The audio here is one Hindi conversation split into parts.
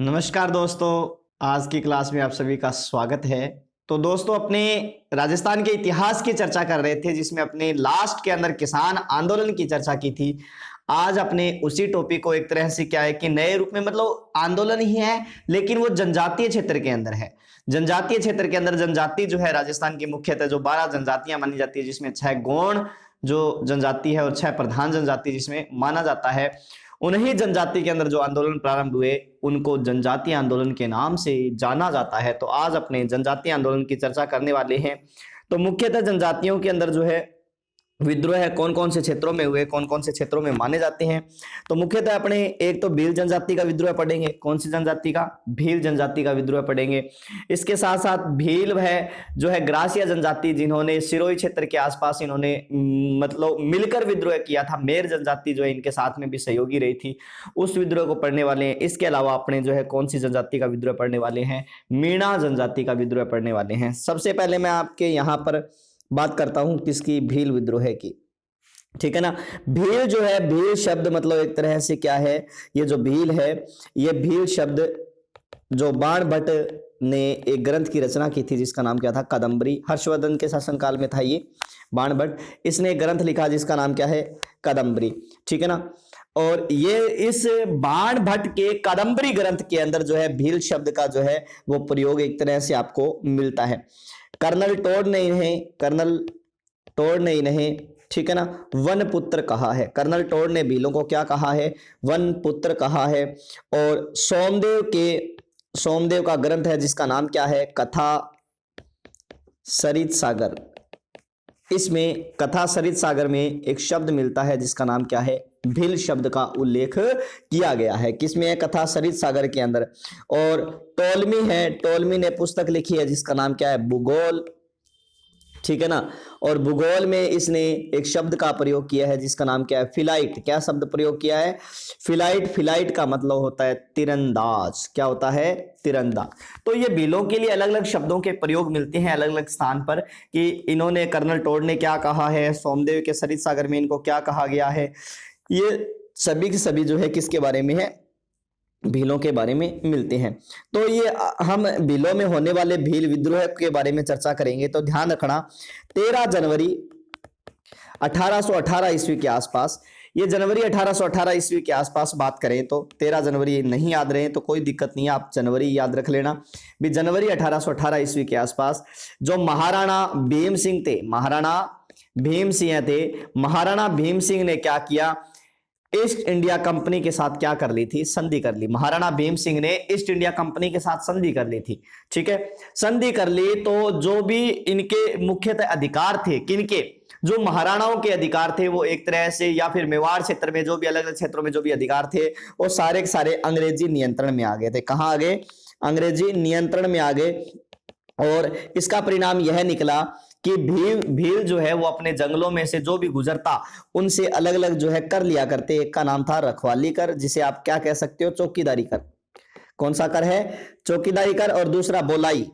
नमस्कार दोस्तों, आज की क्लास में आप सभी का स्वागत है। तो दोस्तों, अपने राजस्थान के इतिहास की चर्चा कर रहे थे, जिसमें अपने लास्ट के अंदर किसान आंदोलन की चर्चा की थी। आज अपने उसी टॉपिक को एक तरह से क्या है कि नए रूप में, मतलब आंदोलन ही है लेकिन वो जनजातीय क्षेत्र के अंदर है। जनजातीय क्षेत्र के अंदर जनजाति जो है राजस्थान की मुख्यतः जो 12 जनजातियां मानी जाती है, जिसमें 6 गौण जो जनजाति है और 6 प्रधान जनजाति जिसमें माना जाता है। उन्हीं जनजाति के अंदर जो आंदोलन प्रारंभ हुए उनको जनजातीय आंदोलन के नाम से जाना जाता है। तो आज अपने जनजातीय आंदोलन की चर्चा करने वाले हैं। तो मुख्यतः जनजातियों के अंदर जो है विद्रोह है कौन कौन से क्षेत्रों में हुए, कौन कौन से क्षेत्रों में माने जाते हैं। तो मुख्यतः अपने एक तो भील जनजाति का विद्रोह पढ़ेंगे। कौन सी जनजाति का? भील जनजाति का विद्रोह पढ़ेंगे। इसके साथ साथ भील है जो है ग्रासिया जनजाति, जिन्होंने सिरोही क्षेत्र के आसपास इन्होंने मतलब मिलकर विद्रोह किया था। मेर जनजाति जो है इनके साथ में भी सहयोगी रही थी, उस विद्रोह को पढ़ने वाले हैं। इसके अलावा अपने जो है कौन सी जनजाति का विद्रोह पढ़ने वाले हैं? मीणा जनजाति का विद्रोह पढ़ने वाले हैं। सबसे पहले मैं आपके यहाँ पर बात करता हूं किसकी? भील विद्रोह की। ठीक है ना। भील जो है, भील शब्द मतलब एक तरह से क्या है, ये जो भील है, ये भील शब्द जो बाणभट्ट ने एक ग्रंथ की रचना की थी जिसका नाम क्या था? कादंबरी। हर्षवर्धन के शासनकाल में था ये बाणभट्ट। इसने एक ग्रंथ लिखा जिसका नाम क्या है? कादंबरी। ठीक है ना। और ये इस बाणभट्ट के कादंबरी ग्रंथ के अंदर जो है भील शब्द का जो है वो प्रयोग एक तरह से आपको मिलता है। कर्नल टोड ने इन्हें ठीक है ना वन पुत्र कहा है। कर्नल टोड ने भीलों को क्या कहा है? वन पुत्र कहा है। और सोमदेव का ग्रंथ है जिसका नाम क्या है? कथा सरित सागर। इसमें कथा सरित सागर में एक शब्द मिलता है जिसका नाम क्या है? भील शब्द का उल्लेख किया गया है। किसमें है? कथा सरित सागर के अंदर। और टोलमी है, टोलमी ने पुस्तक लिखी है जिसका नाम क्या है? भूगोल। ठीक है ना। और भूगोल में इसने एक शब्द का प्रयोग किया है जिसका नाम क्या है? फिलाइट। क्या शब्द प्रयोग किया है? फिलाइट। फिलाइट का मतलब होता है तीरंदाज। क्या होता है? तीरंदाज। तो ये भीलों के लिए अलग अलग शब्दों के प्रयोग मिलते हैं अलग अलग स्थान पर, कि इन्होंने कर्नल टोड ने क्या कहा है, सोमदेव के सरित सागर में इनको क्या कहा गया है। ये सभी के सभी जो है किसके बारे में है? भीलों के बारे में मिलते हैं। तो ये हम भीलों में होने वाले भील विद्रोह के बारे में चर्चा करेंगे। तो ध्यान रखना, 13 जनवरी 1818 ईस्वी के आसपास, ये जनवरी 1818 ईस्वी के आसपास बात करें तो 13 जनवरी नहीं याद रहे तो कोई दिक्कत नहीं है, आप जनवरी याद रख लेना भी। जनवरी 1818 ईस्वी के आसपास जो महाराणा भीम सिंह थे, महाराणा भीम सिंह थे, महाराणा भीम सिंह ने क्या किया? ईस्ट इंडिया कंपनी के साथ क्या कर ली थी? संधि कर ली। महाराणा भीम सिंह ने ईस्ट इंडिया कंपनी के साथ संधि कर ली थी। ठीक है, संधि कर ली। तो जो भी इनके मुख्यतः अधिकार थे, किनके? जो महाराणाओं के अधिकार थे वो एक तरह से, या फिर मेवाड़ क्षेत्र में जो भी अलग अलग क्षेत्रों में जो भी अधिकार थे वो सारे के सारे अंग्रेजी नियंत्रण में आ गए थे। कहां आ गए? अंग्रेजी नियंत्रण में आ गए। और इसका परिणाम यह निकला कि भील जो है वो अपने जंगलों में से जो भी गुजरता उनसे अलग अलग जो है कर लिया करते। एक का नाम था रखवाली कर, जिसे आप क्या कह सकते हो? चौकीदारी कर। कौन सा कर है? चौकीदारी कर। और दूसरा बोलाई,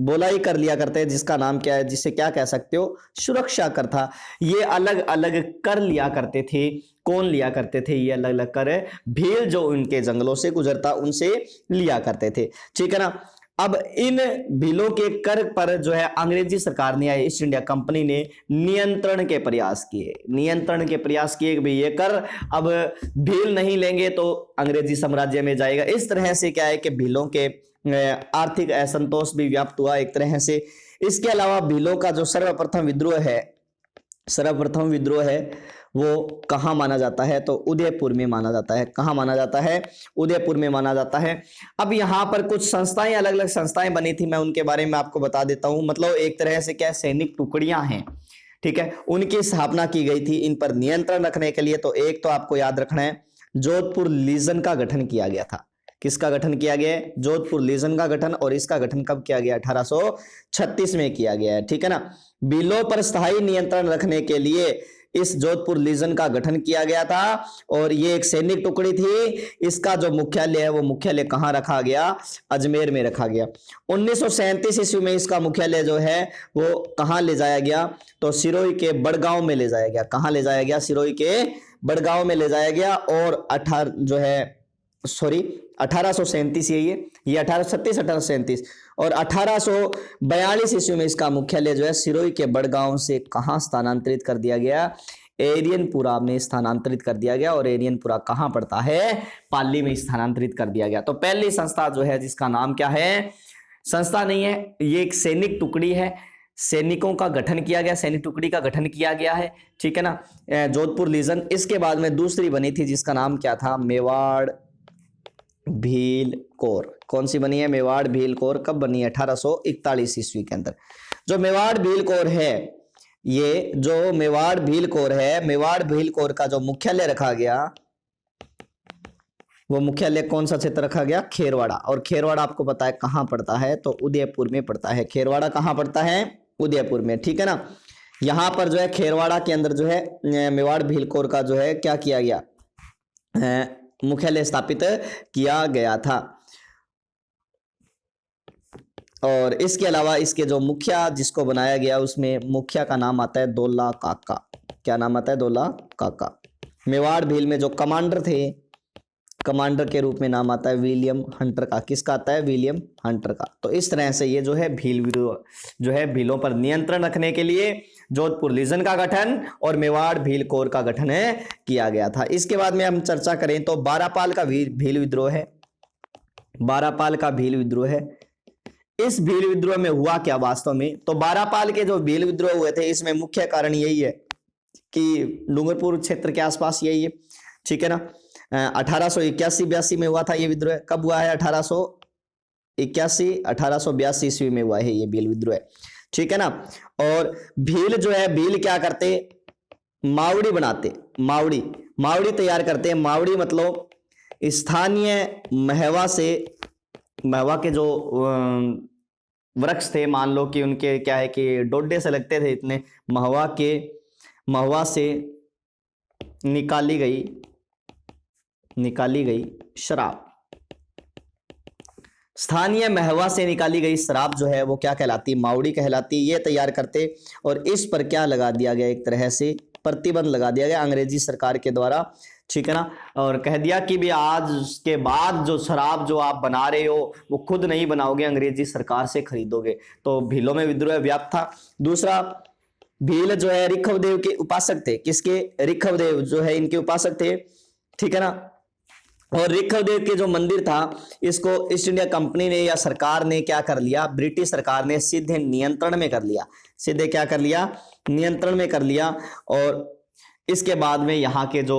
बोलाई कर लिया करते हैं जिसका नाम क्या है? जिसे क्या कह सकते हो? सुरक्षा कर था। ये अलग अलग कर लिया करते थे। कौन लिया करते थे? ये अलग अलग कर भील जो उनके जंगलों से गुजरता उनसे लिया करते थे। ठीक है ना। अब इन भीलों के कर पर जो है अंग्रेजी सरकार ने या ईस्ट इंडिया कंपनी ने नियंत्रण के प्रयास किए। नियंत्रण के प्रयास किए कि भाई ये कर अब भील नहीं लेंगे तो अंग्रेजी साम्राज्य में जाएगा। इस तरह से क्या है कि भीलों के आर्थिक असंतोष भी व्याप्त हुआ एक तरह से। इसके अलावा भीलों का जो सर्वप्रथम विद्रोह है वो कहां माना जाता है? तो उदयपुर में माना जाता है। कहां माना जाता है? उदयपुर में माना जाता है। अब यहां पर कुछ संस्थाएं, अलग अलग संस्थाएं बनी थी, मैं उनके बारे में आपको बता देता हूं। मतलब एक तरह से क्या सैनिक टुकड़ियां हैं, ठीक है, उनकी स्थापना की गई थी इन पर नियंत्रण रखने के लिए। तो एक तो आपको याद रखना है, जोधपुर लीजन का गठन किया गया था। किसका गठन किया गया है? जोधपुर लीजन का गठन। और इसका गठन कब किया गया? 1836 में किया गया है। ठीक है ना। भीलों पर स्थायी नियंत्रण रखने के लिए इस जोधपुर लीजन का गठन किया गया था। और ये एक सैनिक टुकड़ी थी। इसका जो मुख्यालय है वो मुख्यालय कहां रखा गया? अजमेर में रखा गया। 1937 ईस्वी में इसका मुख्यालय जो है वो कहां ले जाया गया? तो सिरोही के बड़गांव में ले जाया गया। कहां ले जाया गया? सिरोही के बड़गांव में ले जाया गया। और 18 जो है सॉरी 1837 यही है, ये 1836 1837। और 1842 ईस्वी में इसका मुख्यालय जो है सिरोही के बड़गांव से कहां स्थानांतरित कर दिया गया? एरियनपुरा में स्थानांतरित कर दिया गया। और एरियनपुरा कहां पड़ता है? पाली में स्थानांतरित कर दिया गया। तो पहली संस्था जो है जिसका नाम क्या है? संस्था नहीं है, ये एक सैनिक टुकड़ी है, सैनिकों का गठन किया गया, सैनिक टुकड़ी का गठन किया गया है, ठीक है ना, जोधपुर लीजन। इसके बाद में दूसरी बनी थी जिसका नाम क्या था? मेवाड़ भील कोर। कौन सी बनी है? मेवाड़ भील कोर। कब बनी है? 1841 ईस्वी के अंदर। जो मेवाड़ भील कोर है, ये जो मेवाड़ भील कोर है, मेवाड़ भील कोर का जो मुख्यालय रखा गया, वो मुख्यालय कौन सा क्षेत्र रखा गया? खेरवाड़ा। और खेरवाड़ा आपको पता है कहां पड़ता है? तो उदयपुर में पड़ता है। खेरवाड़ा कहां पड़ता है? उदयपुर में, ठीक है ना। यहां पर जो है खेरवाड़ा के अंदर जो है मेवाड़ भील कोर का जो है क्या किया गया? मुख्यालय स्थापित किया गया था। और इसके अलावा इसके जो मुखिया जिसको बनाया गया, उसमें मुखिया का नाम आता है दौला काका। क्या नाम आता है? दौला काका। मेवाड़ भील में जो कमांडर थे, कमांडर के रूप में नाम आता है विलियम हंटर का। किसका आता है? विलियम हंटर का। तो इस तरह से ये जो है भील जो है भीलों पर नियंत्रण रखने के लिए जोधपुर लीजन का गठन और मेवाड़ भील कोर का गठन किया गया था। इसके बाद में हम चर्चा करें तो बारापाल का भील विद्रोह है। बारापाल का भील विद्रोह है। इस भील विद्रोह में हुआ क्या वास्तव में? तो बारापाल के जो भील विद्रोह हुए थे, इसमें मुख्य कारण यही है कि डूंगरपुर क्षेत्र के आसपास यही है, ठीक है ना। 1881-82 में हुआ था ये विद्रोह। कब हुआ है? 1882 ईस्वी में हुआ है ये भील विद्रोह, ठीक है ना। और भील जो है, भील क्या करते? मावड़ी बनाते, मावड़ी मावड़ी तैयार करते हैं। मावड़ी मतलब स्थानीय महवा से, महवा के जो वृक्ष थे, मान लो कि उनके क्या है कि डोडे से लगते थे इतने, महवा से निकाली गई शराब, स्थानीय महवा से निकाली गई शराब जो है वो क्या कहलाती? मावड़ी कहलाती। ये तैयार करते और इस पर क्या लगा दिया गया? एक तरह से प्रतिबंध लगा दिया गया अंग्रेजी सरकार के द्वारा, ठीक है ना। और कह दिया कि भी आज के बाद जो शराब जो आप बना रहे हो वो खुद नहीं बनाओगे, अंग्रेजी सरकार से खरीदोगे। तो भीलों में विद्रोह व्याप्त था। दूसरा, भील जो है ऋखवदेव के उपासक थे। किसके? ऋखवदेव जो है इनके उपासक थे, ठीक है ना। और ऋखवदेव के जो मंदिर था, इसको ईस्ट इंडिया कंपनी ने या सरकार ने क्या कर लिया? ब्रिटिश सरकार ने सीधे नियंत्रण में कर लिया। सीधे क्या कर लिया? नियंत्रण में कर लिया। और इसके बाद में यहाँ के जो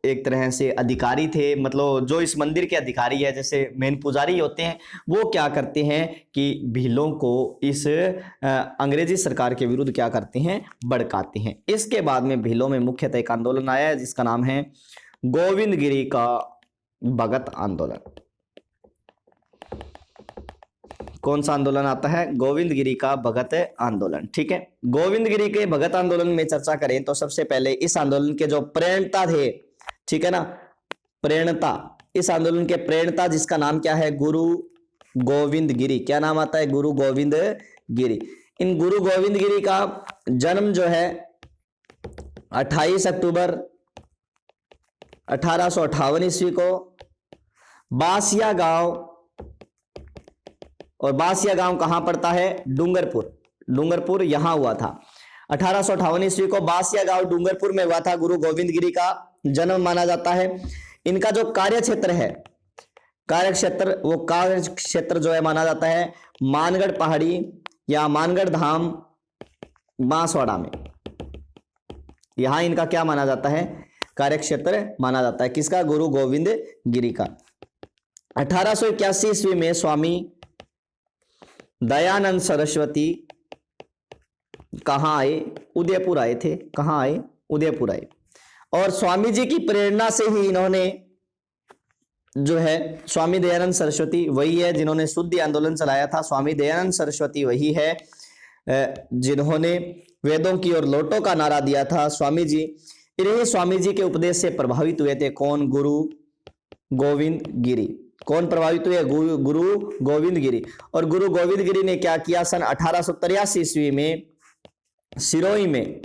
एक तरह से अधिकारी थे, मतलब जो इस मंदिर के अधिकारी है, जैसे मेन पुजारी होते हैं, वो क्या करते हैं कि भीलों को इस अंग्रेजी सरकार के विरुद्ध क्या करते हैं? भड़काते हैं। इसके बाद में भीलों में मुख्यतः एक आंदोलन आया है जिसका नाम है गोविंदगिरी का भगत आंदोलन। कौन सा आंदोलन आता है? गोविंदगिरी का भगत आंदोलन, ठीक है। गोविंदगिरी के भगत आंदोलन में चर्चा करें तो सबसे पहले इस आंदोलन के जो प्रेरणता थे, ठीक है ना, प्रेरणता, इस आंदोलन के प्रेरणता जिसका नाम क्या है? गुरु गोविंद गिरी। क्या नाम आता है? गुरु गोविंद गिरी। इन गुरु गोविंद गिरी का जन्म जो है 28 अक्टूबर 1858 ईस्वी को बासिया गांव, और बासिया गांव कहां पड़ता है? डूंगरपुर यहां हुआ था। 1858 ईस्वी को बासिया गांव डूंगरपुर में हुआ था। गुरु गोविंद गिरी का जन्म माना जाता है। इनका जो कार्य क्षेत्र है, वो कार्य क्षेत्र जो है माना जाता है मानगढ़ पहाड़ी या मानगढ़ धाम बांसवाड़ा में। यहां इनका क्या माना जाता है? कार्य क्षेत्र माना जाता है। किसका? गुरु गोविंद गिरी का। 1881 ईस्वी में स्वामी दयानंद सरस्वती कहां आए? उदयपुर आए थे। कहां आए? उदयपुर आए। और स्वामी जी की प्रेरणा से ही इन्होंने जो है, स्वामी दयानंद सरस्वती वही है जिन्होंने शुद्धि आंदोलन चलाया था। स्वामी दयानंद सरस्वती वही है जिन्होंने वेदों की ओर लौटो का नारा दिया था। स्वामी जी, इन्हीं स्वामी जी के उपदेश से प्रभावित हुए थे। कौन? गुरु गोविंद गिरी। कौन प्रभावित हुए? गुरु गोविंद गिरी। और गुरु गोविंद गिरी ने क्या किया? सन 1883 ईस्वी में सिरोही में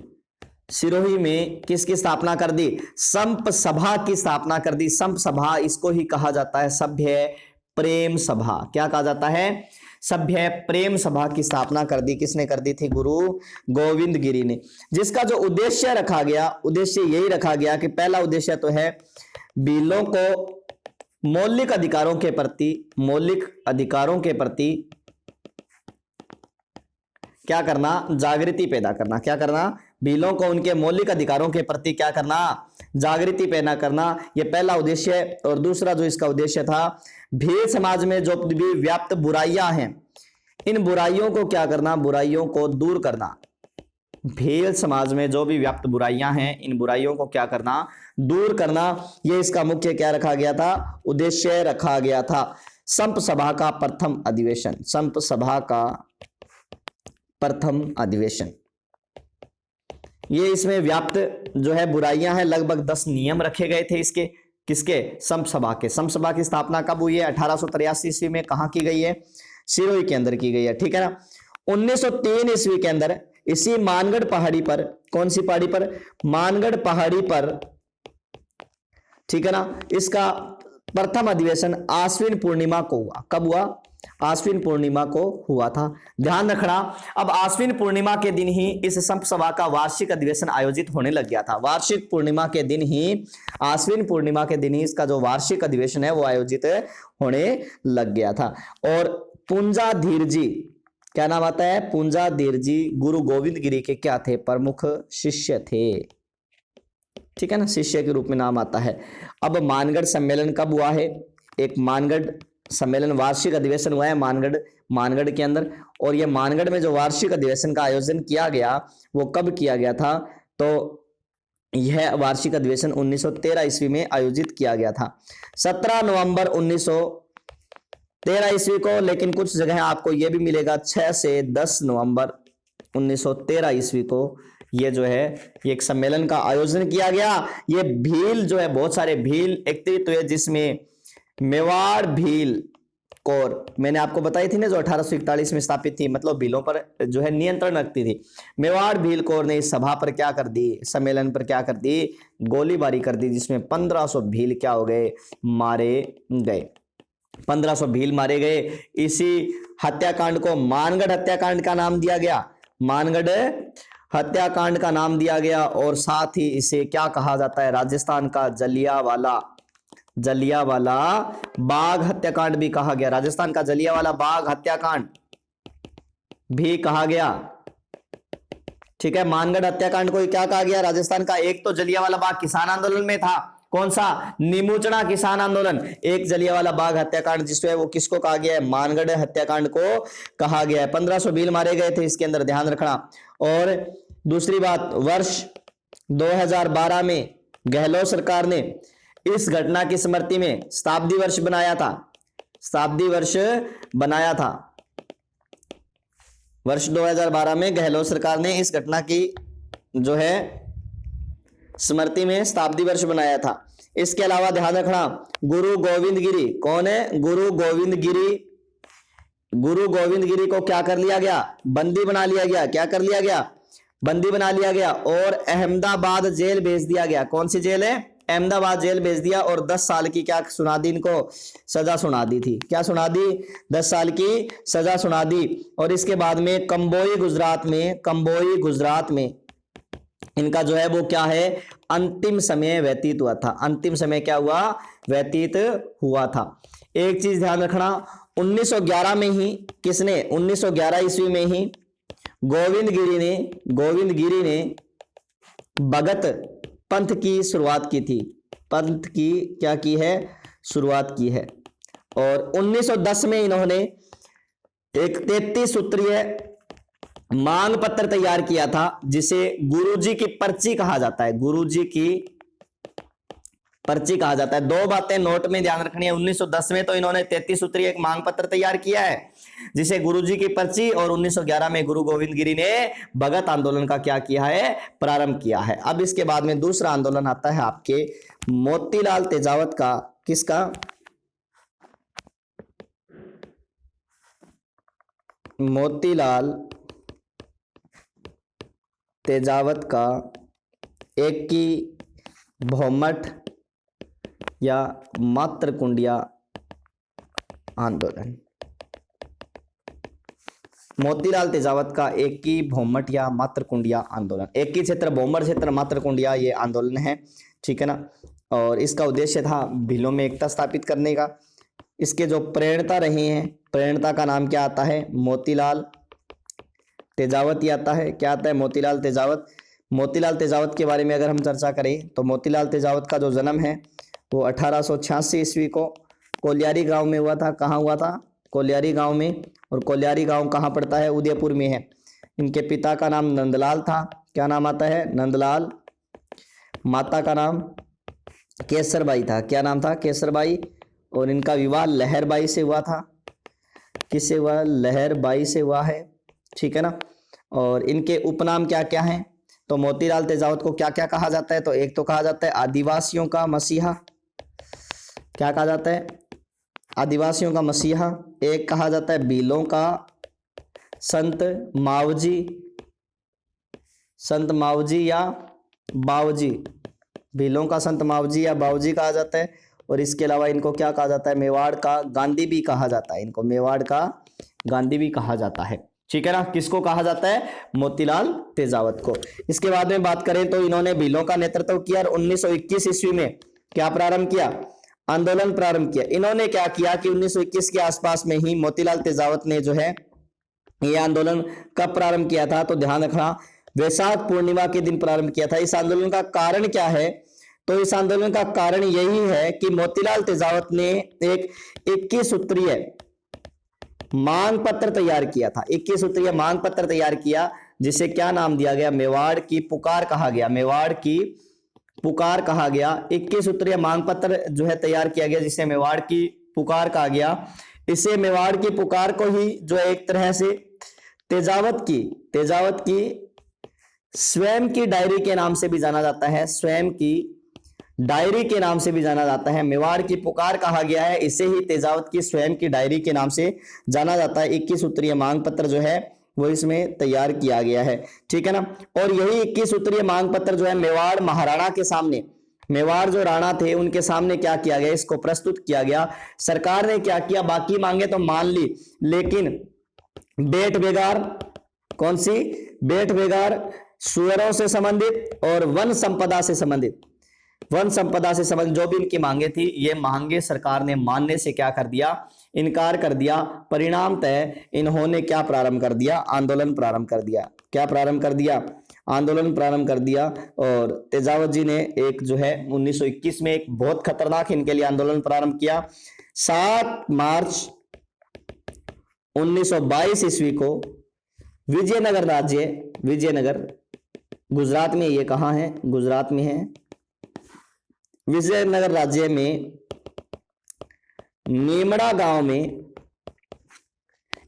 सिरोही में किसकी स्थापना कर दी? संप सभा की स्थापना कर दी। संप सभा, इसको ही कहा जाता है सभ्य प्रेम सभा। क्या कहा जाता है? सभ्य प्रेम सभा की स्थापना कर दी। किसने कर दी थी? गुरु गोविंद गिरी ने। जिसका जो उद्देश्य रखा गया, उद्देश्य यही रखा गया कि पहला उद्देश्य तो है भीलों को मौलिक अधिकारों के प्रति, मौलिक अधिकारों के प्रति क्या करना? जागृति पैदा करना। क्या करना? भीलों को उनके मौलिक अधिकारों के प्रति क्या करना? जागृति पैदा करना। यह पहला उद्देश्य है। और दूसरा जो इसका उद्देश्य था, भील समाज में जो भी व्याप्त बुराइयां हैं, इन बुराइयों को क्या करना? बुराइयों को दूर करना। भील समाज में जो भी व्याप्त बुराइयां हैं, इन बुराइयों को क्या करना? दूर करना। यह इसका मुख्य क्या रखा गया था? उद्देश्य रखा गया था। संप सभा का प्रथम अधिवेशन, संप सभा का प्रथम अधिवेशन, ये इसमें व्याप्त जो है बुराइयां हैं, लगभग 10 नियम रखे गए थे इसके। किसके? संप सभा के। संप सभा की स्थापना कब हुई है? 1883 ईस्वी में। कहां की गई है? सिरोही के अंदर की गई है। ठीक है ना। 1903 ईस्वी के अंदर इसी मानगढ़ पहाड़ी पर, कौन सी पहाड़ी पर? मानगढ़ पहाड़ी पर, ठीक है ना, इसका प्रथम अधिवेशन आश्विन पूर्णिमा को हुआ। कब हुआ? आश्विन पूर्णिमा को हुआ था। ध्यान रखना, अब आश्विन पूर्णिमा के दिन ही इस संप सभा का वार्षिक अधिवेशन आयोजित होने लग गया था। वार्षिक पूर्णिमा के दिन ही, आश्विन पूर्णिमा के दिन ही इसका जो वार्षिक अधिवेशन है वो आयोजित होने लग गया था। और पुंजाधीर जी, क्या नाम आता है? पुंजाधीर जी गुरु गोविंद गिरी के क्या थे? प्रमुख शिष्य थे। ठीक है ना, शिष्य के रूप में नाम आता है। अब मानगढ़ सम्मेलन कब हुआ है? एक मानगढ़ सम्मेलन, वार्षिक अधिवेशन हुआ है मानगढ़ के अंदर। और ये मानगढ़ में जो वार्षिक अधिवेशन का आयोजन किया गया वो कब किया गया था? तो यह वार्षिक अधिवेशन 1913 ईस्वी में आयोजित किया गया था, 17 नवंबर 1913 ईस्वी को। लेकिन कुछ जगह आपको यह भी मिलेगा 6 से 10 नवंबर 1913 ईस्वी को ये जो है ये एक सम्मेलन का आयोजन किया गया। ये भील जो है, बहुत सारे भील एकत्रित हुए, जिसमें मेवाड़ भील कौर, मैंने आपको बताई थी ना, जो 1841 में स्थापित थी, मतलब भीलों पर जो है नियंत्रण रखती थी। मेवाड़ भील कौर ने इस सभा पर क्या कर दी? सम्मेलन पर क्या कर दी? गोलीबारी कर दी, जिसमें 1500 भील क्या हो गए? मारे गए। 1500 भील मारे गए। इसी हत्याकांड को मानगढ़ हत्याकांड का नाम दिया गया। मानगढ़ हत्याकांड का नाम दिया गया। और साथ ही इसे क्या कहा जाता है? राजस्थान का जलियांवाला बाग हत्याकांड भी कहा गया। राजस्थान का जलियांवाला बाग हत्याकांड भी कहा गया। ठीक है, मानगढ़ हत्याकांड को क्या कहा गया? राजस्थान का। एक तो जलियांवाला बाग किसान आंदोलन में था, कौन सा? निमुचना किसान आंदोलन। एक जलियांवाला बाग हत्याकांड जिसको है वो किसको कहा गया है? मानगढ़ हत्याकांड को कहा गया है। 1500 भील मारे गए थे इसके अंदर, ध्यान रखना। और दूसरी बात, वर्ष 2012 में गहलोत सरकार ने इस घटना की स्मृति में शताब्दी वर्ष बनाया था। शताब्दी वर्ष बनाया था। वर्ष 2012 में गहलोत सरकार ने इस घटना की जो है स्मृति में शताब्दी वर्ष बनाया था। इसके अलावा ध्यान रखना, गुरु गोविंद गिरी, कौन है? गुरु गोविंद गिरी। गुरु गोविंद गिरी को क्या कर लिया गया? बंदी बना लिया गया। क्या कर लिया गया? बंदी बना लिया गया और अहमदाबाद जेल भेज दिया गया। कौन सी जेल है? अहमदाबाद जेल भेज दिया। और 10 साल की क्या सुना दी? इनको सजा सुना दी थी। क्या सुना दी? 10 साल की सजा सुना दी। और इसके बाद में कंबोई गुजरात में इनका जो है वो क्या है? अंतिम समय व्यतीत हुआ था। अंतिम समय क्या हुआ? व्यतीत हुआ था। एक चीज ध्यान रखना, 1911 में ही किसने? 1911 ईस्वी में ही गोविंद गिरी ने भगत पंथ की शुरुआत की थी। पंथ की क्या की है? शुरुआत की है। और 1910 में इन्होंने एक 33 सूत्रीय मांग पत्र तैयार किया था, जिसे गुरुजी की पर्ची कहा जाता है। गुरुजी की पर्ची कहा जाता है। दो बातें नोट में ध्यान रखनी है। 1910 में तो इन्होंने 33 सूत्रीय एक मांग पत्र तैयार किया है, जिसे गुरुजी की पर्ची। और 1911 में गुरु गोविंद गिरी ने भगत आंदोलन का क्या किया है? प्रारंभ किया है। अब इसके बाद में दूसरा आंदोलन आता है आपके मोतीलाल तेजावत का। किसका? मोतीलाल तेजावत का एक की भौमट या मातृकुंडिया आंदोलन। मोतीलाल तेजावत का एक की भौमट या मातृकुंडिया आंदोलन, एक की क्षेत्र, भौमट क्षेत्र, मातृकुंडिया, ये आंदोलन है, ठीक है ना। और इसका उद्देश्य था भीलों में एकता स्थापित करने का। इसके जो प्रेरणता रहे हैं, प्रेरणता का नाम क्या आता है? मोतीलाल तेजावत ही आता है। क्या आता है? मोतीलाल तेजावत। मोतीलाल तेजावत के बारे में अगर हम चर्चा करें तो मोतीलाल तेजावत का जो जन्म है वो 1886 ईस्वी को कोलियारी गांव में हुआ था। कहाँ हुआ था? कोलियारी गांव में। और कोलियारी गांव कहाँ पड़ता है? उदयपुर में है। इनके पिता का नाम नंदलाल था। क्या नाम आता है? नंदलाल। माता का नाम केसरबाई था। क्या नाम था? केसरबाई। और इनका विवाह लहरबाई से हुआ था। किससे हुआ? लहरबाई से हुआ है, ठीक है ना। और इनके उपनाम क्या क्या हैं? तो मोतीलाल तेजावत को क्या क्या कहा जाता है? तो एक तो कहा जाता है आदिवासियों का मसीहा। क्या कहा जाता है? आदिवासियों का मसीहा। एक कहा जाता है भीलों का संत मावजी, संत मावजी या बावजी। भीलों का संत मावजी या बावजी कहा जाता है। और इसके अलावा इनको क्या कहा जाता है? मेवाड़ का गांधी भी कहा जाता है। इनको मेवाड़ का गांधी भी कहा जाता है, ठीक है ना। किसको कहा जाता है? मोतीलाल तेजावत को। इसके बाद में बात करें तो इन्होंने भीलों का नेतृत्व किया और 1921 ईस्वी में क्या प्रारंभ किया? आंदोलन प्रारंभ किया। इन्होंने क्या किया कि 1921 के आसपास में ही मोतीलाल तेजावत ने जो है ये आंदोलन कब प्रारंभ किया था? तो ध्यान रखना, वैशाख पूर्णिमा के दिन प्रारंभ किया था। इस आंदोलन का कारण क्या है? तो इस आंदोलन का कारण यही है कि मोतीलाल तेजावत ने एक 21 सूत्रीय मांग पत्र तैयार किया था। 21 सूत्रीय मांग पत्र तैयार किया, जिसे क्या नाम दिया गया? मेवाड़ की पुकार कहा गया। मेवाड़ की पुकार कहा गया। 21 सूत्रीय मांग पत्र जो है तैयार किया गया, जिसे मेवाड़ की पुकार कहा गया। इसे मेवाड़ की पुकार को ही जो एक तरह से तेजावत की स्वयं की डायरी के नाम से भी जाना जाता है। स्वयं की डायरी के नाम से भी जाना जाता है। मेवाड़ की पुकार कहा गया है, इसे ही तेजावत की स्वयं की डायरी के नाम से जाना जाता है। 21 सूत्रीय मांग पत्र जो है वो इसमें तैयार किया गया है, ठीक है ना। और यही 21 सूत्रीय मांग पत्र जो है मेवाड़ महाराणा के सामने, मेवाड़ जो राणा थे उनके सामने क्या किया गया? इसको प्रस्तुत किया गया। सरकार ने क्या किया? बाकी मांगे तो मान ली, लेकिन बेट बेगार, कौन सी? बेट बेगार, सुअरों से संबंधित और वन संपदा से संबंधित, वन संपदा से संबंधित जो भी इनकी मांगे थी, ये मांगे सरकार ने मानने से क्या कर दिया? इनकार कर दिया। परिणामतः इन्होंने क्या प्रारंभ कर दिया? आंदोलन प्रारंभ कर दिया। क्या प्रारंभ कर दिया? आंदोलन प्रारंभ कर दिया। और तेजावत जी ने एक जो है 1921 में एक बहुत खतरनाक इनके लिए आंदोलन प्रारंभ किया। 7 मार्च 1922 ईस्वी को विजयनगर राज्य, विजयनगर गुजरात में, ये कहां है? गुजरात में है। विजयनगर राज्य में नीमड़ा गांव में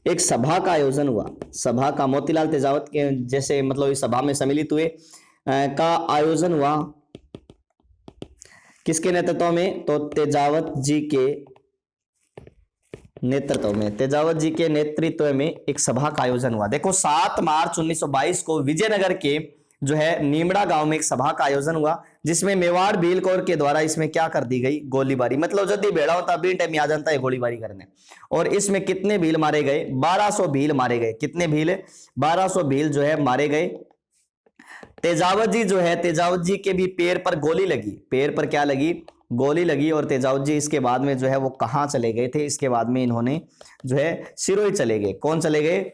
एक सभा का आयोजन हुआ। सभा का, मोतीलाल तेजावत के जैसे मतलब इस सभा में सम्मिलित हुए का आयोजन हुआ। किसके नेतृत्व में? तो तेजावत जी के नेतृत्व में, तेजावत जी के नेतृत्व में एक सभा का आयोजन हुआ। देखो 7 मार्च 1922 को विजयनगर के जो है नीमड़ा गांव में एक सभा का आयोजन हुआ, जिसमें मेवाड़ भील कौर के द्वारा इसमें क्या कर दी गई? गोलीबारी। मतलब जब भेड़ा होता है टाइम आ जाता है गोलीबारी करने। और इसमें कितने भील मारे गए? 1200 भील मारे गए। कितने भील? 1200 भील जो है मारे गए। तेजावत जी जो है, तेजावत जी के भी पैर पर गोली लगी। पैर पर क्या लगी? गोली लगी। और तेजावत जी इसके बाद में जो है वो कहां चले गए थे? इसके बाद में इन्होंने जो है सिरोही चले गए। कौन चले गए?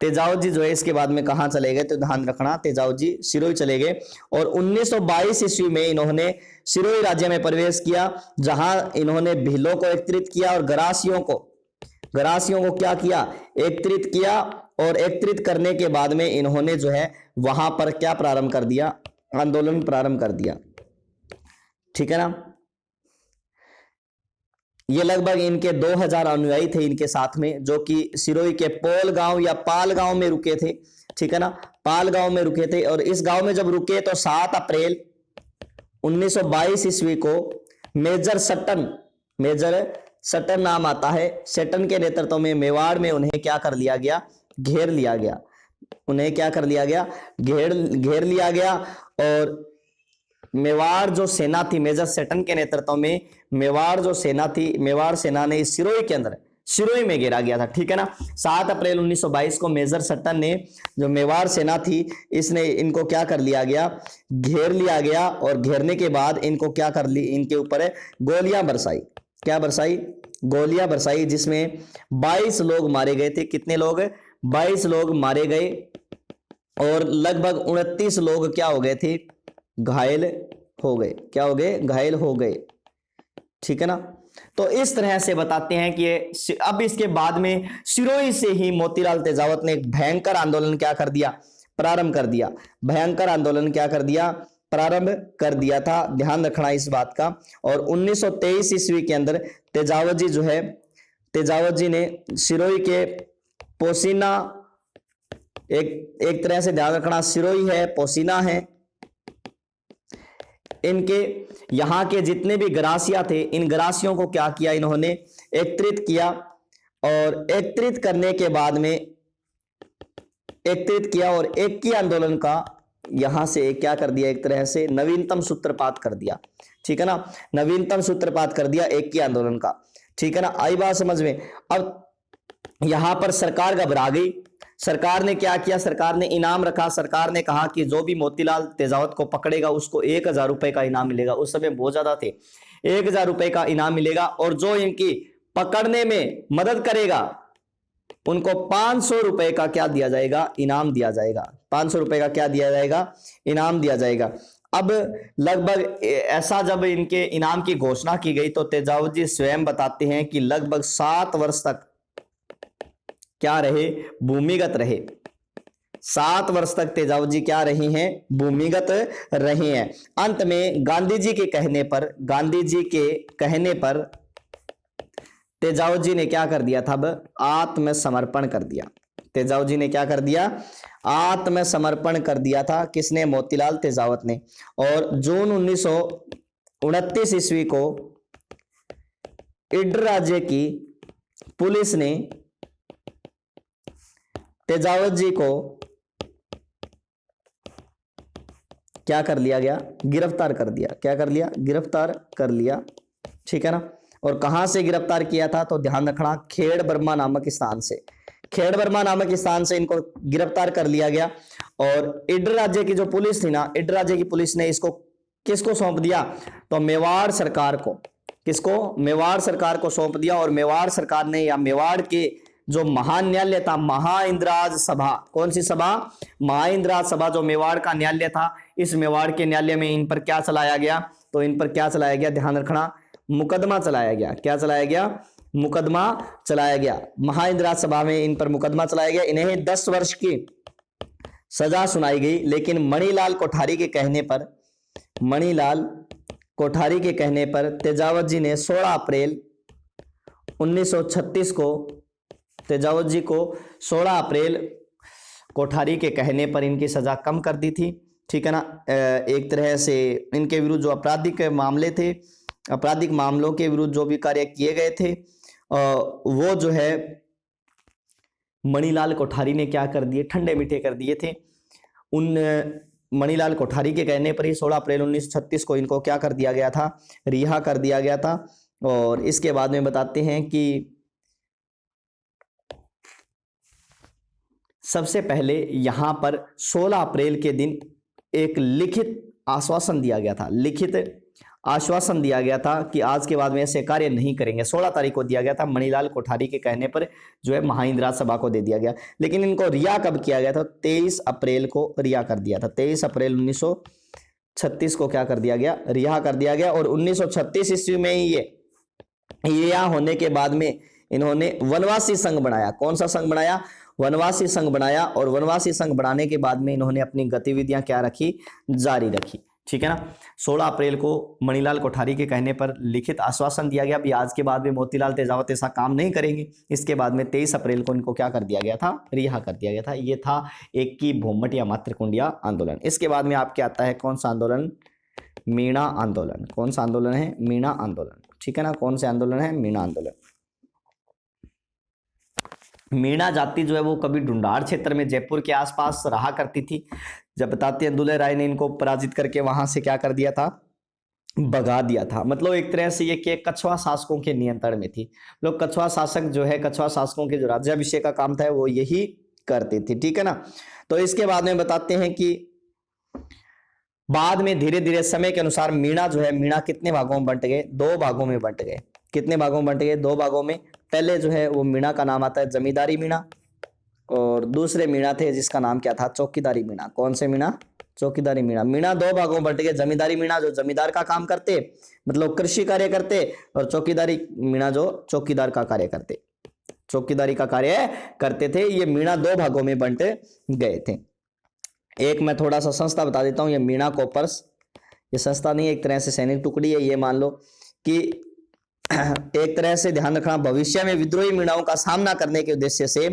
तेजावत जी जो है इसके बाद में कहां चले गए? तो ध्यान रखना, तेजावत जी सिरोही चले गए। और 1922 ईस्वी में इन्होंने सिरोही राज्य में प्रवेश किया, जहां इन्होंने भीलों को एकत्रित किया और गरासियों को क्या किया? एकत्रित किया। और एकत्रित करने के बाद में इन्होंने जो है वहां पर क्या प्रारंभ कर दिया? आंदोलन प्रारंभ कर दिया, ठीक है ना। ये लगभग इनके 2000 अनुयायी थे इनके साथ में, जो कि सिरोही के पोल गांव या पाल गांव में रुके थे, ठीक है ना। पाल गांव में रुके थे। और इस गांव में जब रुके तो 7 अप्रैल 1922 ईस्वी को मेजर सटन नाम आता है, सटन के नेतृत्व में मेवाड़ में उन्हें क्या कर लिया गया? घेर लिया गया। उन्हें क्या कर लिया गया? घेर लिया गया। और मेवाड़ जो सेना थी मेजर सेटन के नेतृत्व में, मेवाड़ जो सेना थी, मेवाड़ सेना ने सिरोही के अंदर, सिरोही में घेरा गया था, ठीक है ना। 7 अप्रैल 1922 को मेजर सट्टन ने, जो मेवाड़ सेना थी, इसने इनको क्या कर लिया गया, घेर लिया गया। और घेरने के बाद इनको क्या कर ली, इनके ऊपर गोलियां बरसाई। क्या बरसाई? गोलियां बरसाई, जिसमें 22 लोग मारे गए थे। कितने लोग? 22 लोग मारे गए और लगभग 29 लोग क्या हो गए थे, घायल हो गए। क्या हो गए? घायल हो गए, ठीक है ना। तो इस तरह से बताते हैं कि अब इसके बाद में सिरोही से ही मोतीलाल तेजावत ने एक भयंकर आंदोलन क्या कर दिया, प्रारंभ कर दिया। भयंकर आंदोलन क्या कर दिया, प्रारंभ कर दिया था, ध्यान रखना इस बात का। और 1923 ईस्वी के अंदर तेजावत जी जो है, तेजावत जी ने सिरोही के पोसीना, एक तरह से ध्यान रखना, सिरोही है, पोसीना है, इनके यहाँ के जितने भी गरासिया थे, इन गरासियों को क्या किया, इन्होंने एकत्रित किया। और एकत्रित करने के बाद में एकत्रित किया और एक ही आंदोलन का यहां से क्या कर दिया, एक तरह से नवीनतम सूत्रपात कर दिया, ठीक है ना। नवीनतम सूत्रपात कर दिया एक ही आंदोलन का, ठीक है ना। आई बात समझ में। अब यहां पर सरकार घबरा गई। सरकार ने क्या किया, सरकार ने इनाम रखा। सरकार ने कहा कि जो भी मोतीलाल तेजावत को पकड़ेगा उसको 1000 रुपए का इनाम मिलेगा। उस समय बहुत ज्यादा थे, 1000 रुपए का इनाम मिलेगा। और जो इनकी पकड़ने में मदद करेगा उनको 500 रुपए का क्या दिया जाएगा, इनाम दिया जाएगा। 500 रुपए का क्या दिया जाएगा, इनाम दिया जाएगा। अब लगभग ऐसा जब इनके इनाम की घोषणा की गई तो तेजावत जी स्वयं बताते हैं कि लगभग 7 वर्ष तक क्या रहे, भूमिगत रहे। 7 वर्ष तक तेजावत जी क्या रहे हैं, भूमिगत रहे हैं। अंत में गांधी जी के कहने पर, गांधी जी के कहने पर तेजावत जी ने क्या कर दिया था, अब आत्मसमर्पण कर दिया। तेजावत जी ने क्या कर दिया, आत्मसमर्पण कर दिया था। किसने? मोतीलाल तेजावत ने। और जून 1929 ईस्वी को इडर राज्य की पुलिस ने तेजावत जी को क्या कर लिया गया, गिरफ्तार कर दिया। क्या कर लिया, गिरफ्तार कर लिया, ठीक है ना। और कहां से गिरफ्तार किया था, तो ध्यान रखना, खेड़ बर्मा नामक स्थान से, खेड़ बर्मा नामक स्थान से इनको गिरफ्तार कर लिया गया। और इडर राज्य की जो पुलिस थी ना, इडर राज्य की पुलिस ने इसको किसको सौंप दिया, तो मेवाड़ सरकार को। किसको? मेवाड़ सरकार को सौंप दिया। और मेवाड़ सरकार ने, या मेवाड़ के जो महान न्यायालय था, महाइंद्राज सभा, कौन सी सभा, महाइंद्राज सभा, जो मेवाड़ का न्यायालय था, इस मेवाड़ के न्यायालय में इन पर क्या चलाया गया, तो इन पर क्या चलाया गया, ध्यान रखना, मुकदमा चलाया गया। क्या चलाया गया, मुकदमा चलाया गया। महाइंद्राज सभा में इन पर मुकदमा चलाया गया। इन्हें 10 वर्ष की सजा सुनाई गई। लेकिन मणिलाल कोठारी के कहने पर, मणिलाल कोठारी के कहने पर तेजावत जी ने 16 अप्रैल 1936 को, तेजावत जी को 16 अप्रैल कोठारी के कहने पर इनकी सजा कम कर दी थी, ठीक है ना। एक तरह से इनके विरुद्ध जो आपराधिक मामले थे, आपराधिक मामलों के विरुद्ध जो भी कार्य किए गए थे, वो जो है मणिलाल कोठारी ने क्या कर दिए, ठंडे मीठे कर दिए थे। उन मणिलाल कोठारी के कहने पर ही 16 अप्रैल 1936 को इनको क्या कर दिया गया था, रिहा कर दिया गया था। और इसके बाद में बताते हैं कि सबसे पहले यहां पर 16 अप्रैल के दिन एक लिखित आश्वासन दिया गया था, लिखित आश्वासन दिया गया था कि आज के बाद में ऐसे कार्य नहीं करेंगे। 16 तारीख को दिया गया था, मणिलाल कोठारी के कहने पर जो है महाइंद्राज सभा को दे दिया गया। लेकिन इनको रिहा कब किया गया था, 23 अप्रैल को रिहा कर दिया था। 23 अप्रैल 1936 को क्या कर दिया गया, रिहा कर दिया गया। और 1936 ईस्वी में ही ये रिहा होने के बाद में इन्होंने वनवासी संघ बनाया। कौन सा संघ बनाया, वनवासी संघ बनाया। और वनवासी संघ बनाने के बाद में इन्होंने अपनी गतिविधियां क्या रखी, जारी रखी, ठीक है ना। 16 अप्रैल को मणिलाल कोठारी के कहने पर लिखित आश्वासन दिया गया भी आज के बाद में मोतीलाल तेजावत ऐसा काम नहीं करेंगे। इसके बाद में 23 अप्रैल को इनको क्या कर दिया गया था, रिहा कर दिया गया था। ये था एक की भूमट या मातृकुंडिया आंदोलन। इसके बाद में आपके आता है कौन सा आंदोलन, मीणा आंदोलन। कौन सा आंदोलन है, मीणा आंदोलन, ठीक है ना। कौन से आंदोलन है, मीणा आंदोलन। मीणा जाति जो है वो कभी ढूंढाड़ क्षेत्र में जयपुर के आसपास रहा करती थी। जब बताती है दुल्हे राय ने इनको पराजित करके वहां से क्या कर दिया था, भगा दिया था। मतलब एक तरह से ये कि कछवा शासकों के नियंत्रण में थी। लोग कछवा शासक जो है, कछवा शासकों के जो राज्याभिषेक का काम था वो यही करते थे, ठीक है ना। तो इसके बाद में बताते हैं कि बाद में धीरे धीरे समय के अनुसार मीणा जो है, मीणा कितने भागों में बंट गए, दो भागों में बंट गए। कितने भागों में बंट गए, दो भागों में। पहले जो है वो मीणा का नाम आता है जमींदारी मीणा, और दूसरे मीणा थे जिसका नाम क्या था, चौकीदारी मीणा। कौन से मीणा, चौकीदारी मीणा। मीणा दो भागों में बंट गए, जमींदारी मीणा जो जमींदार का काम करते, मतलब कृषि कार्य करते, और चौकीदारी मीणा जो चौकीदार का कार्य करते, चौकीदारी का कार्य करते थे। ये मीणा दो भागों में बंट गए थे। एक मैं थोड़ा सा संस्था बता देता हूं, ये मीणा कॉपर्स, ये संस्था नहीं, एक तरह से सैनिक टुकड़ी है। ये मान लो कि एक तरह से ध्यान रखना, भविष्य में विद्रोही मीणाओं का सामना करने के उद्देश्य से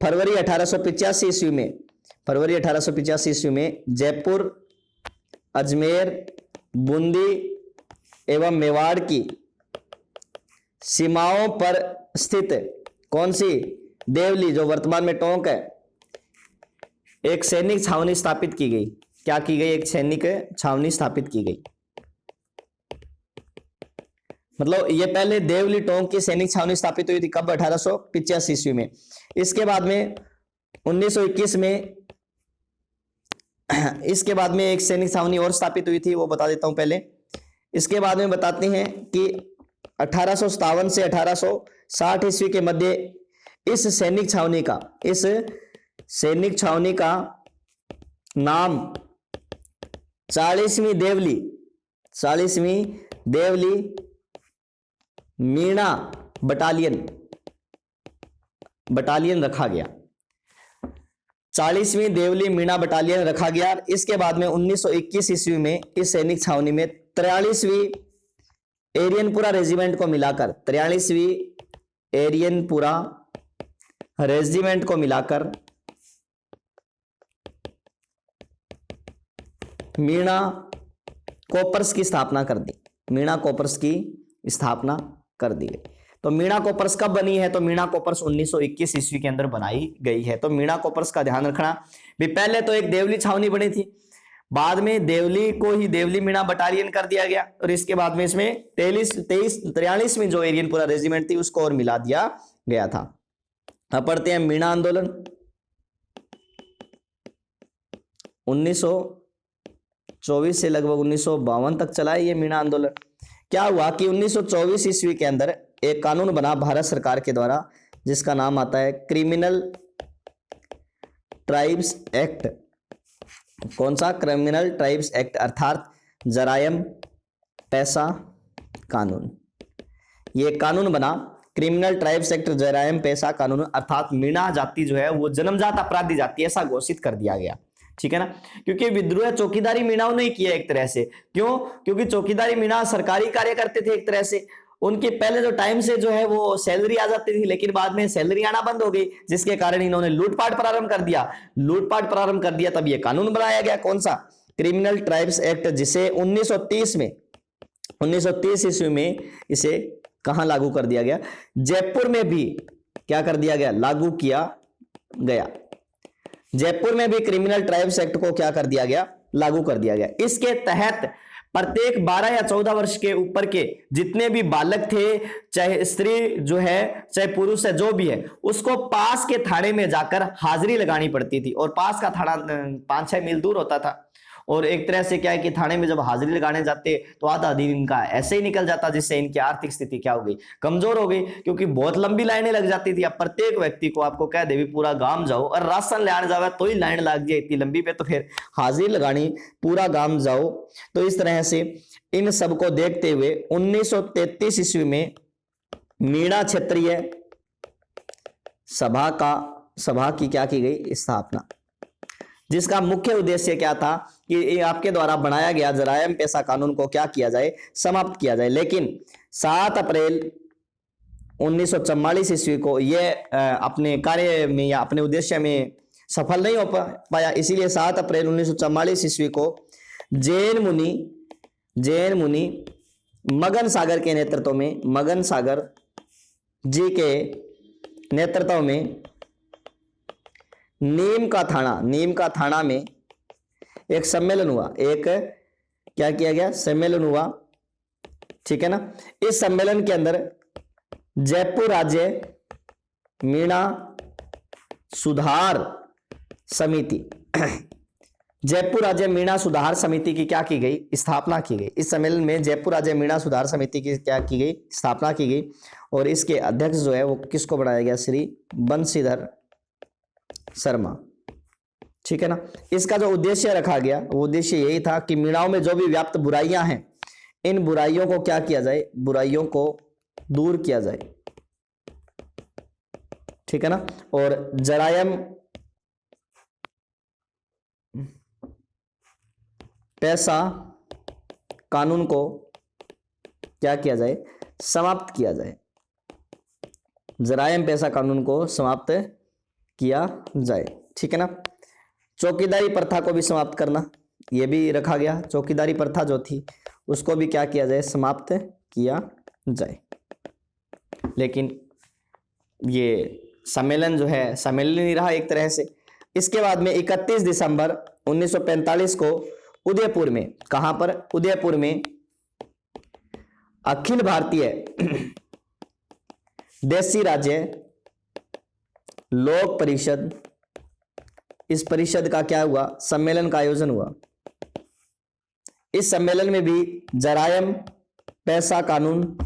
फरवरी 1885 ईस्वी में, फरवरी 1885 ईस्वी में जयपुर, अजमेर, बूंदी एवं मेवाड़ की सीमाओं पर स्थित कौन सी, देवली जो वर्तमान में टोंक है, एक सैनिक छावनी स्थापित की गई। क्या की गई, एक सैनिक छावनी स्थापित की गई। मतलब ये पहले देवली टोंक की सैनिक छावनी स्थापित हुई थी, कब, 1885 ईस्वी में। इसके बाद में 1921 में इसके बाद में एक सैनिक छावनी और स्थापित हुई थी, वो बता देता हूं पहले। इसके बाद में बताते हैं कि 1857 से 1860 ईस्वी के मध्य इस सैनिक छावनी का नाम 40वीं देवली मीणा बटालियन रखा गया। 40वीं देवली मीणा बटालियन रखा गया। इसके बाद में 1921 ईस्वी में इस सैनिक छावनी में 43वीं एरियनपुरा रेजिमेंट को मिलाकर, 43वीं एरियनपुरा रेजिमेंट को मिलाकर मीणा कॉपर्स की स्थापना कर दी। मीणा कॉपर्स की स्थापना कर दी गई। तो मीणा कॉपर्स कब बनी है, तो मीणा कॉपर्स 1921 ईस्वी के अंदर बनाई गई है। तो मीणा कॉपर्स का ध्यान रखना भी, पहले तो एक देवली छावनी बनी थी, बाद में देवली को ही देवली मीणा बटालियन कर दिया गया, और इसके बाद में इसमें 43वीं जो एरियनपुरा रेजिमेंट थी उसको और मिला दिया गया था। अब पढ़ते हैं मीणा आंदोलन। 1924 से लगभग 1952 तक चला है ये मीणा आंदोलन। क्या हुआ कि 1924 ईस्वी के अंदर एक कानून बना भारत सरकार के द्वारा, जिसका नाम आता है क्रिमिनल ट्राइब्स एक्ट। कौन सा, क्रिमिनल ट्राइब्स एक्ट, अर्थात जरायम पैसा कानून। ये कानून बना क्रिमिनल ट्राइब्स एक्ट, जरायम पैसा कानून, अर्थात मीणा जाति जो है वो जन्मजात अपराधी जाति ऐसा घोषित कर दिया गया, ठीक है ना। क्योंकि विद्रोह चौकीदारी मीणाओं ने किया एक तरह से, क्यों, क्योंकि चौकीदारी मीणा सरकारी कार्य करते थे एक तरह से, उनके पहले जो टाइम से जो है वो सैलरी आ जाती थी, लेकिन बाद में सैलरी आना बंद हो गई, जिसके कारण इन्होंने लूटपाट प्रारंभ कर दिया। तब ये कानून बनाया गया, कौन सा, क्रिमिनल ट्राइब्स एक्ट, जिसे 1930 ईस्वी में इसे कहां लागू कर दिया गया, जयपुर में भी क्या कर दिया गया, लागू किया गया। जयपुर में भी क्रिमिनल ट्राइब्स एक्ट को क्या कर दिया गया, लागू कर दिया गया। इसके तहत प्रत्येक 12 या 14 वर्ष के ऊपर के जितने भी बालक थे, चाहे स्त्री जो है चाहे पुरुष है, जो भी है, उसको पास के थाने में जाकर हाजिरी लगानी पड़ती थी, और पास का थाना 5-6 मील दूर होता था। और एक तरह से क्या है कि थाने में जब हाजिरी लगाने जाते तो आधा दिन इनका ऐसे ही निकल जाता, जिससे इनकी आर्थिक स्थिति क्या हो गई, कमजोर हो गई, क्योंकि बहुत लंबी लाइनें लग जाती थी। अब प्रत्येक व्यक्ति को आपको कह दे भी पूरा गांव जाओ और राशन ले आने जाओ तो ही लाइन लग जाए इतनी लंबी पे, तो फिर हाजिरी लगानी पूरा गांव जाओ। तो इस तरह से इन सबको देखते हुए 1933 ईस्वी में मीणा क्षेत्रीय सभा की क्या की गई, स्थापना, जिसका मुख्य उद्देश्य क्या था कि आपके द्वारा बनाया गया जरायम पैसा कानून को क्या किया जाए, समाप्त किया जाए। लेकिन 7 अप्रैल 1944 ईस्वी को यह अपने कार्य में या अपने उद्देश्य में सफल नहीं हो पाया, इसीलिए 7 अप्रैल 1944 ईस्वी को जैन मुनि मगन सागर के नेतृत्व में, मगन सागर जी के नेतृत्व में नीम का थाना में एक सम्मेलन हुआ, एक क्या किया गया, सम्मेलन हुआ, ठीक है ना। इस सम्मेलन के अंदर जयपुर राज्य मीणा सुधार समिति जयपुर राज्य मीणा सुधार समिति की क्या की गई, स्थापना की गई। इस सम्मेलन में जयपुर राज्य मीणा सुधार समिति की क्या की गई, स्थापना की गई। और इसके अध्यक्ष जो है वो किसको बनाया गया, श्री बंशीधर शर्मा, ठीक है ना। इसका जो उद्देश्य रखा गया वो उद्देश्य यही था कि मीणाओं में जो भी व्याप्त बुराइयां हैं, इन बुराइयों को क्या किया जाए, बुराइयों को दूर किया जाए, ठीक है ना। और जरायम पैसा कानून को क्या किया जाए, समाप्त किया जाए। जरायम पैसा कानून को समाप्त किया जाए, ठीक है ना। चौकीदारी प्रथा को भी समाप्त करना, यह भी रखा गया। चौकीदारी प्रथा जो थी उसको भी क्या किया जाए, समाप्त किया जाए। लेकिन ये सम्मेलन जो है सम्मेलन ही रहा एक तरह से। इसके बाद में 31 दिसंबर 1945 को उदयपुर में, कहां पर, उदयपुर में अखिल भारतीय देशी राज्य लोक परिषद, इस परिषद का क्या हुआ, सम्मेलन का आयोजन हुआ। इस सम्मेलन में भी जरायम पैसा कानून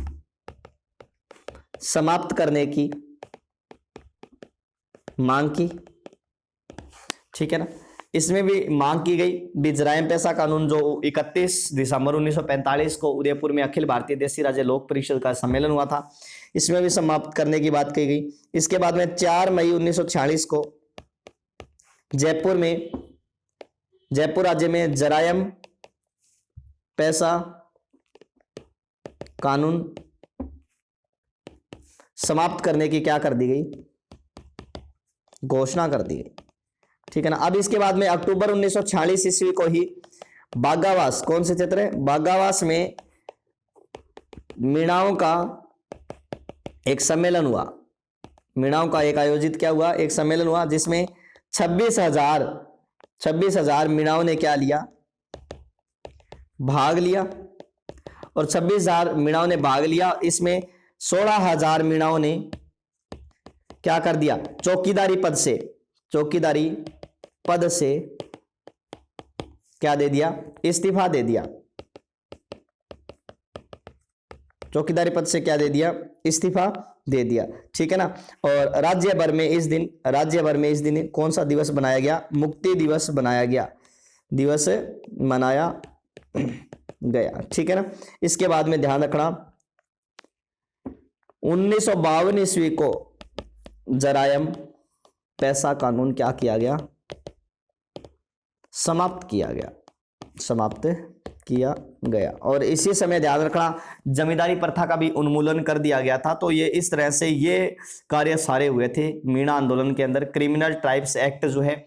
समाप्त करने की मांग की, ठीक है ना। इसमें भी मांग की गई भी जरायम पैसा कानून जो 31 दिसंबर 1945 को उदयपुर में अखिल भारतीय देशी राज्य लोक परिषद का सम्मेलन हुआ था, इसमें भी समाप्त करने की बात कही गई। इसके बाद में 4 मई 1946 को जयपुर राज्य में जरायम पैसा कानून समाप्त करने की क्या कर दी गई, घोषणा कर दी गई, ठीक है ना। अब इसके बाद में अक्टूबर 1946 ईस्वी को ही बागावास, कौन से क्षेत्र है, बागावास में मीणाओं का एक सम्मेलन हुआ। मीणाओं का एक आयोजित क्या हुआ, एक सम्मेलन हुआ जिसमें 26,000 मीणाओं ने क्या लिया, भाग लिया। और 26,000 मीणाओं ने भाग लिया। इसमें 16,000 मीणाओं ने क्या कर दिया, चौकीदारी पद से क्या दे दिया, इस्तीफा दे दिया। चौकीदारी पद से क्या दे दिया, इस्तीफा दे दिया, ठीक है ना। और राज्य भर में इस दिन कौन सा दिवस बनाया गया, मुक्ति दिवस बनाया गया, दिवस मनाया गया, ठीक है ना। इसके बाद में ध्यान रखना 1952 ईस्वी को जरायम पैसा कानून क्या किया गया, समाप्त किया गया। और इसी समय ध्यान रखना जमींदारी प्रथा का भी उन्मूलन कर दिया गया था। तो ये इस तरह से ये कार्य सारे हुए थे मीणा आंदोलन के अंदर। क्रिमिनल ट्राइब्स एक्ट जो है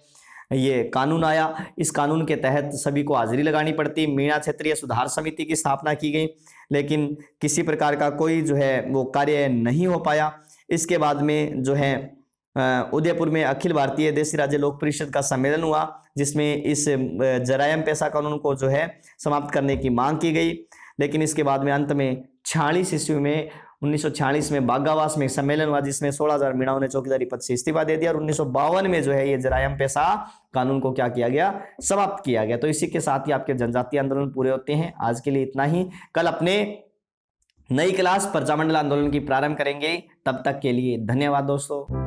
ये कानून आया, इस कानून के तहत सभी को हाजिरी लगानी पड़ती। मीणा क्षेत्रीय सुधार समिति की स्थापना की गई, लेकिन किसी प्रकार का कोई जो है वो कार्य नहीं हो पाया। इसके बाद में जो है उदयपुर में अखिल भारतीय देशी राज्य लोक परिषद का सम्मेलन हुआ, जिसमें इस जरायम पैसा कानून को जो है समाप्त करने की मांग की गई। लेकिन इसके बाद में अंत में 46 ईस्वी में 1946 में बागावास में सम्मेलन हुआ, जिसमें 16,000 मीणाओं ने चौकीदारी पद से इस्तीफा दे दिया। और 1952 में जो है ये जरायम पैसा कानून को क्या किया गया, समाप्त किया गया। तो इसी के साथ ही आपके जनजातीय आंदोलन पूरे होते हैं। आज के लिए इतना ही। कल अपने नई क्लास प्रजामंडल आंदोलन की प्रारंभ करेंगे। तब तक के लिए धन्यवाद दोस्तों।